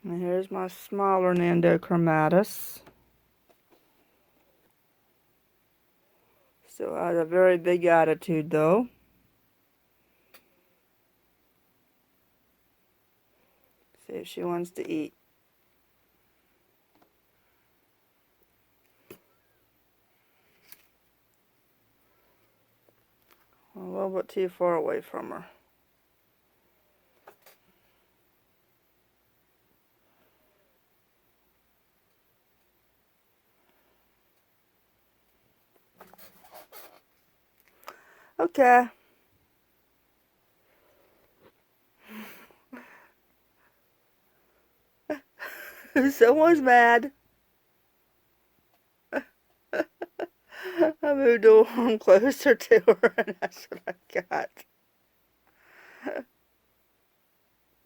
And here's my smaller Nandochromatus. Still has a very big attitude though. See if she wants to eat. A little bit too far away from her. Okay. Someone's mad. I moved the worm closer to her and that's what I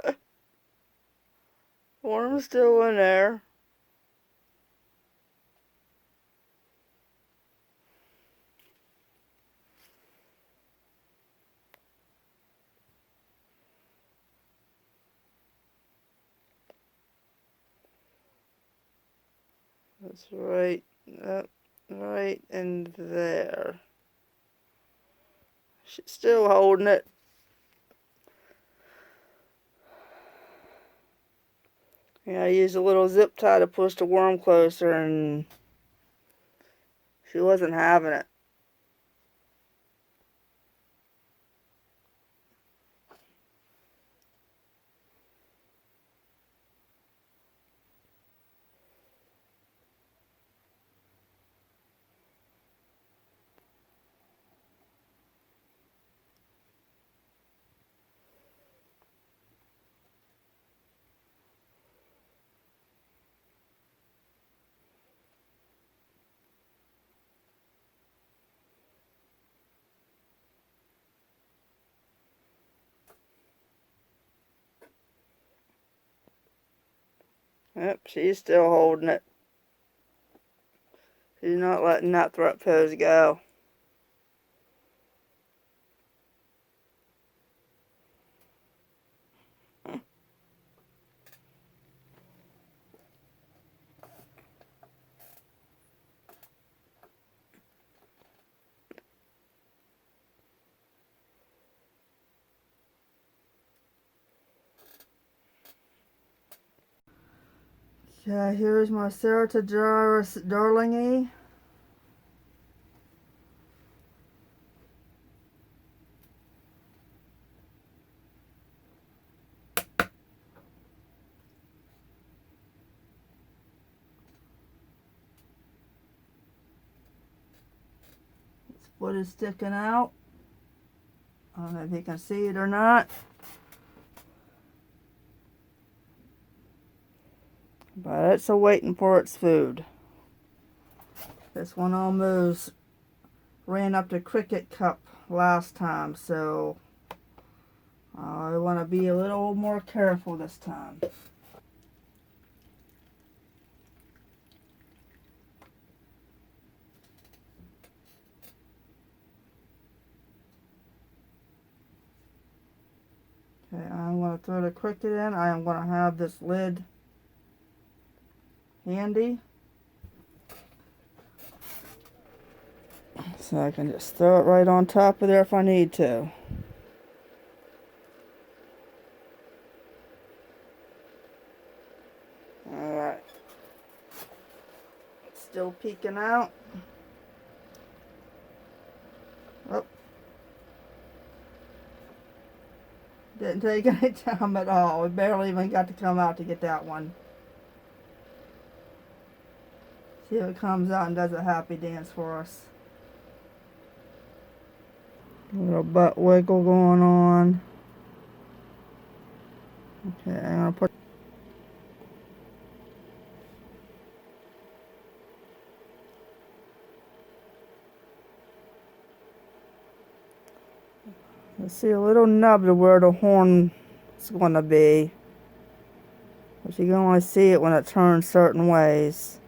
got. Worm's still in there. That's right up, right in there. She's still holding it. Yeah, I used a little zip tie to push the worm closer and she wasn't having it. Yep, she's still holding it. She's not letting that throat pose go. Okay, here's my Ceratogyrus darlingy. Its foot is sticking out. I don't know if you can see it or not. But it's waiting for its food. This one almost ran up the cricket cup last time, so I want to be a little more careful this time. Okay, I'm going to throw the cricket in. I am going to have this lid handy, so I can just throw it right on top of there if I need to. Alright. Still peeking out. Oh. Didn't take any time at all. We barely even got to come out to get that one. See if it comes out and does a happy dance for us. A little butt wiggle going on. Okay, I'm gonna put. Let's see a little nub to where the horn is going to be. But you can only see it when it turns certain ways.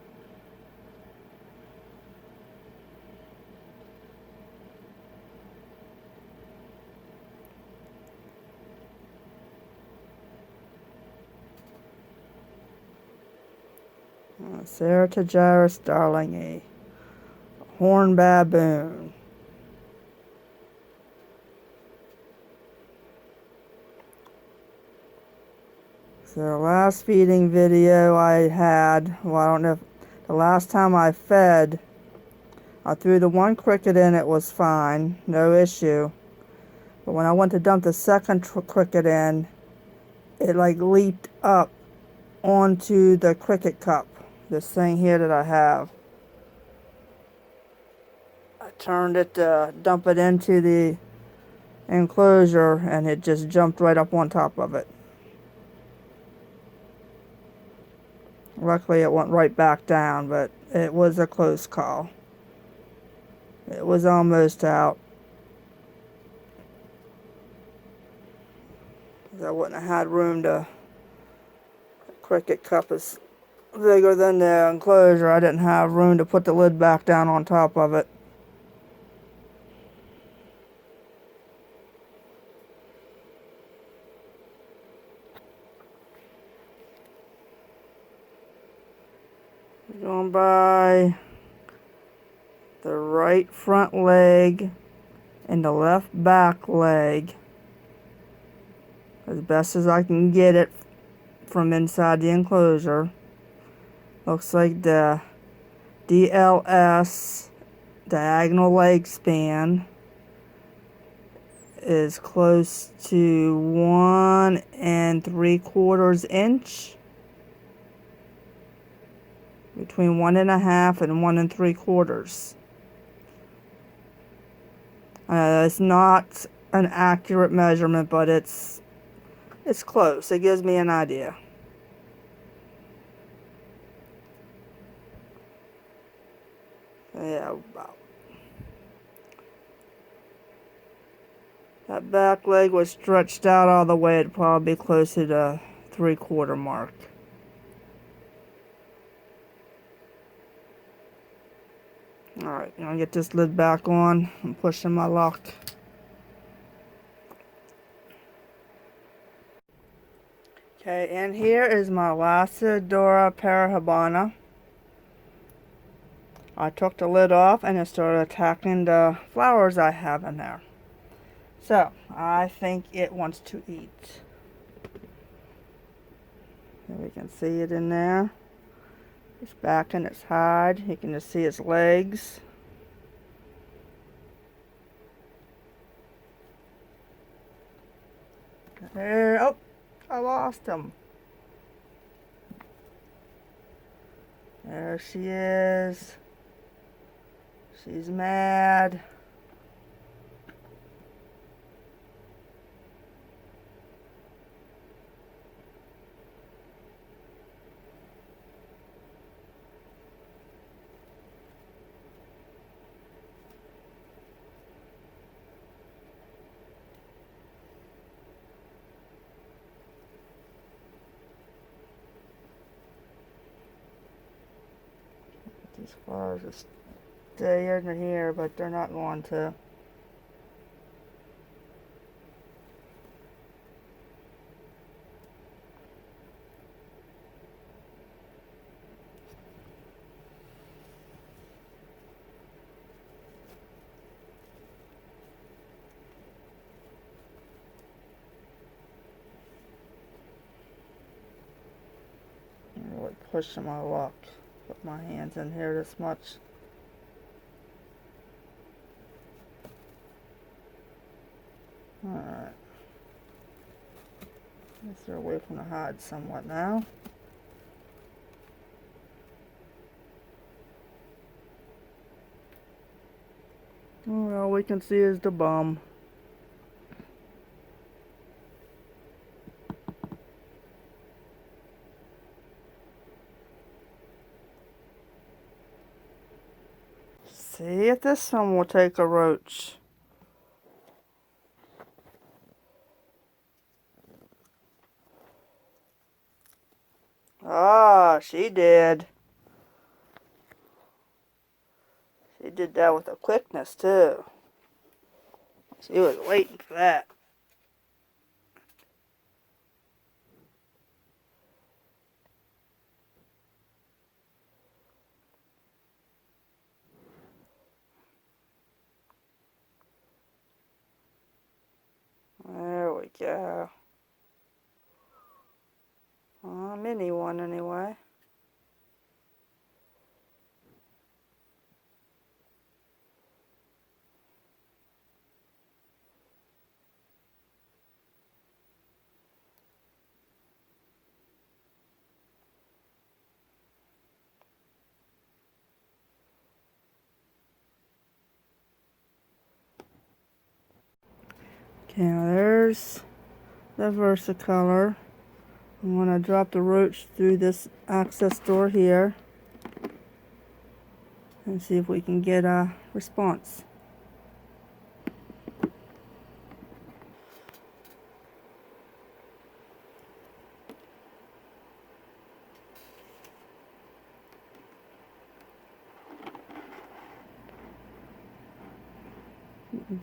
Ceratogyrus darlingi, horn baboon. So the last feeding video I had, well, I don't know if the last time I fed, I threw the one cricket in, it was fine, no issue. But when I went to dump the second cricket in, it like leaped up onto the cricket cup, this thing here that I have. I turned it to dump it into the enclosure and it just jumped right up on top of it. Luckily it went right back down, but it was a close call. It was almost out. I wouldn't have had room to... The cricket cup is bigger than the enclosure. I didn't have room to put the lid back down on top of it. Going by the right front leg and the left back leg as best as I can get it from inside the enclosure. Looks like the DLS, diagonal leg span, is close to 1 3/4 inch. Between 1 1/2 and 1 3/4. It's not an accurate measurement, but it's close. It gives me an idea. Yeah, about. That back leg was stretched out all the way. It'd probably be closer to 3/4 mark. Alright, I'm gonna get this lid back on. I'm pushing my lock. Okay, and here is my Lacidora parahabana. I took the lid off and it started attacking the flowers I have in there. So, I think it wants to eat. Here we can see it in there. Its back and its hide. You can just see its legs. There, oh, I lost him. There she is. She's mad. These flowers just stay in here, but they're not going to. I'm really pushing my luck. Put my hands in here this much. Alright. Guess they're away from the hide somewhat now. All we can see is the bum. See if this one will take a roach. Ah, she did. She did that with a quickness too. She was waiting for that. go. A mini one anyway. Okay, now there's the Versacolor. I'm going to drop the roach through this access door here and see if we can get a response.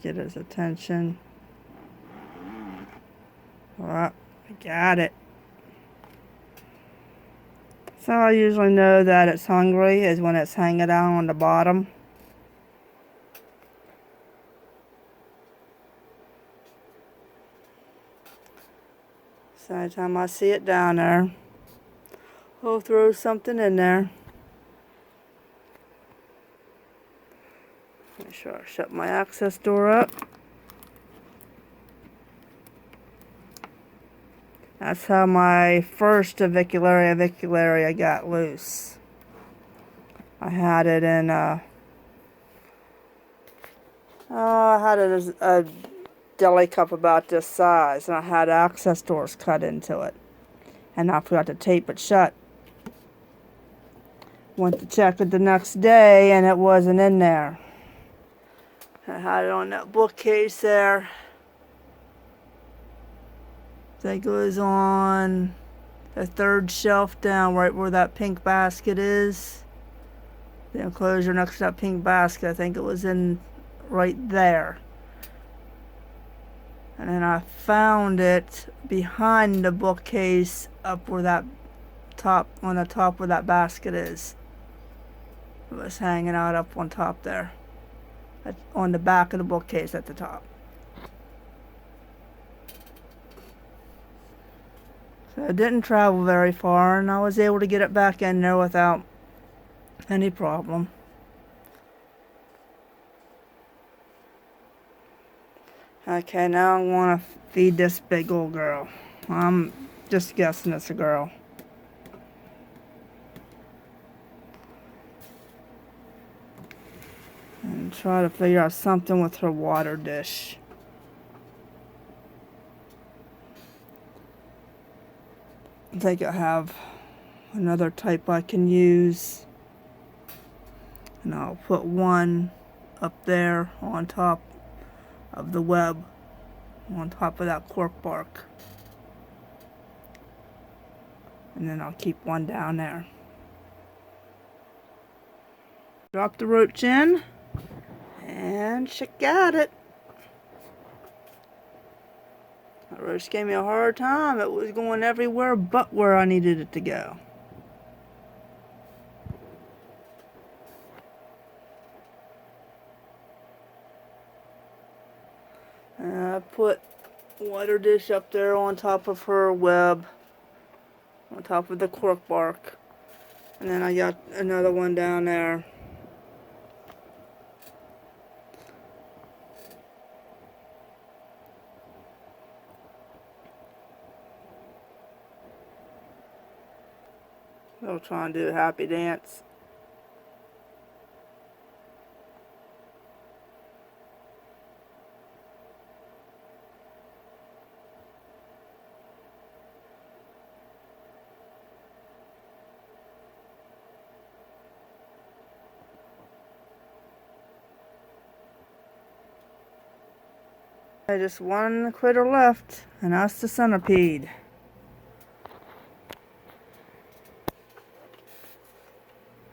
Get his attention. Oh, I got it. So I usually know that it's hungry is when it's hanging down on the bottom. So anytime I see it down there, I'll throw something in there. Make sure I shut my access door up. That's how my first avicularia got loose. I had it in I had it as a deli cup about this size, and I had access doors cut into it, and I forgot to tape it shut. Went to check it the next day, and it wasn't in there. I had it on that bookcase there. I think it was on the third shelf down, right where that pink basket is. The enclosure next to that pink basket, I think it was in right there. And then I found it behind the bookcase up where that on the top where that basket is. It was hanging out up on top there. On the back of the bookcase at the top. So it didn't travel very far, and I was able to get it back in there without any problem. Okay, now I want to feed this big old girl. I'm just guessing it's a girl. And try to figure out something with her water dish. I think I have another type I can use. And I'll put one up there on top of the web, on top of that cork bark. And then I'll keep one down there. Drop the roach in, and she got it. That roach gave me a hard time. It was going everywhere but where I needed it to go. And I put water dish up there on top of her web, on top of the cork bark. And then I got another one down there. I'll try and do a happy dance. Just one critter left, and that's the centipede.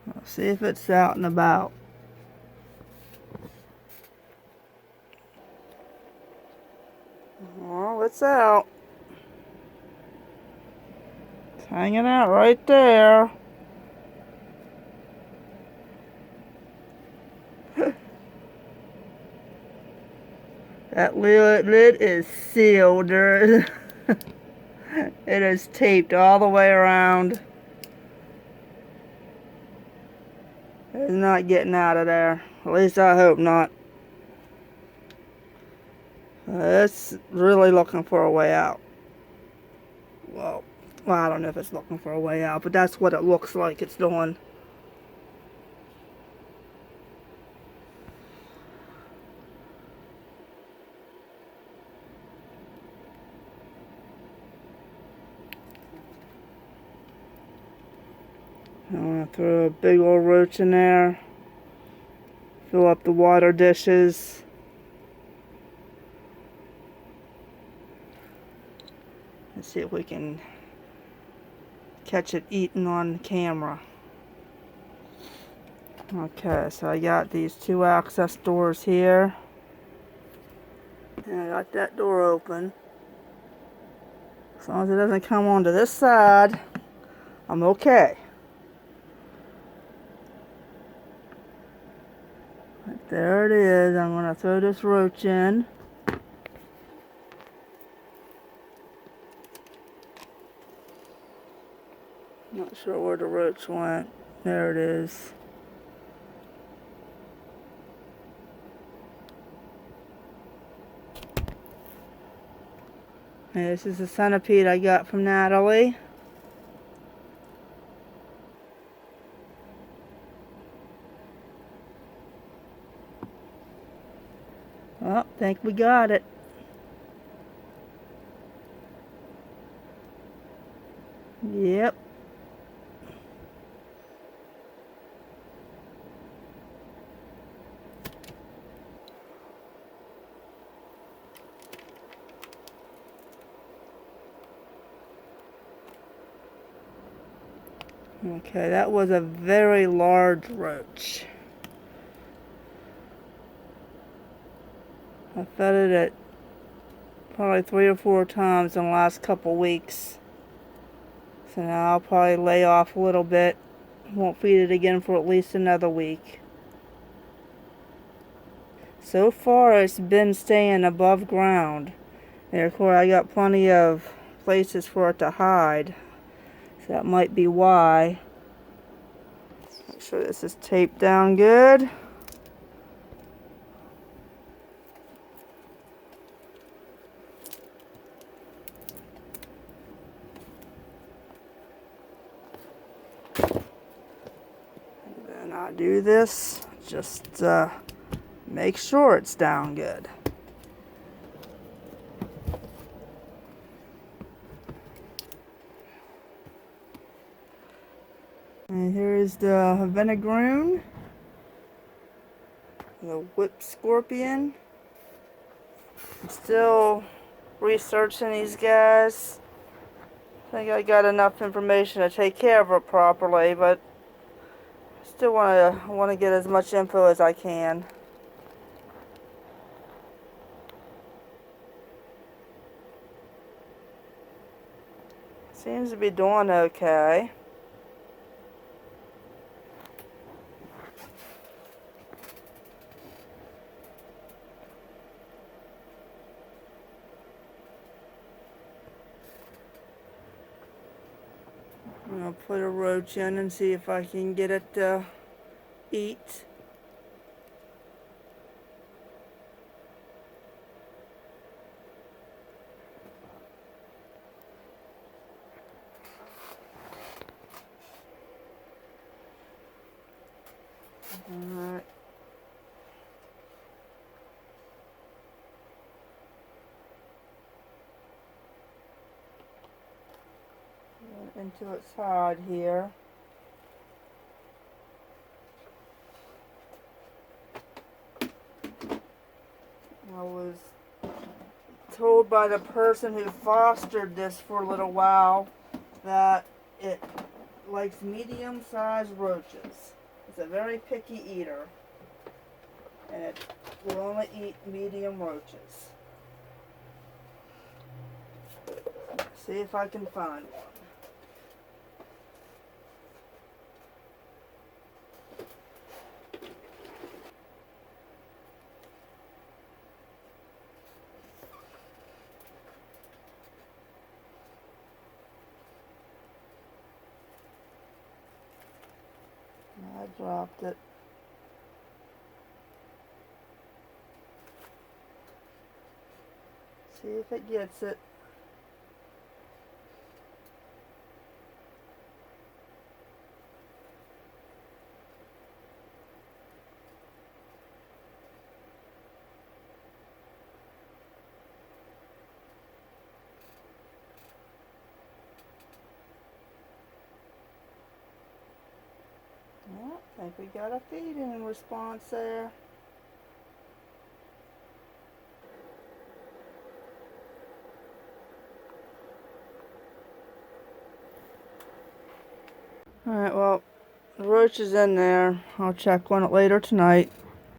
Let's see if it's out and about. Well, it's out. It's hanging out right there. That lid is sealed. It is taped all the way around. It's not getting out of there. At least I hope not. It's really looking for a way out. Well, I don't know if it's looking for a way out, but that's what it looks like it's doing. I'm going to throw a big old roach in there. Fill up the water dishes. Let's see if we can catch it eating on camera. Okay, so I got these two access doors here. And I got that door open. As long as it doesn't come onto this side, I'm okay. But there it is. I'm going to throw this roach in. Not sure where the roach went. There it is. And this is the centipede I got from Natalie. Oh, think we got it. Yep. Okay, that was a very large roach. I fed it at probably 3 or 4 times in the last couple weeks. So now I'll probably lay off a little bit. Won't feed it again for at least another week. So far it's been staying above ground. Therefore I got plenty of places for it to hide. So that might be why. Make sure this is taped down good. And then I do this, just make sure it's down good. And here's the Vinegaroon, the whipped scorpion. I'm still researching these guys. I think I got enough information to take care of it properly, but still want to get as much info as I can. Seems to be doing okay. I'm going to put a roach in and see if I can get it to eat. Alright. Into its hide here. I was told by the person who fostered this for a little while that it likes medium-sized roaches. It's a very picky eater, and it will only eat medium roaches. See if I can find one. I dropped it. See if it gets it. Yeah, I think we got a feeding response there. Alright, well, the roach is in there. I'll check on it later tonight.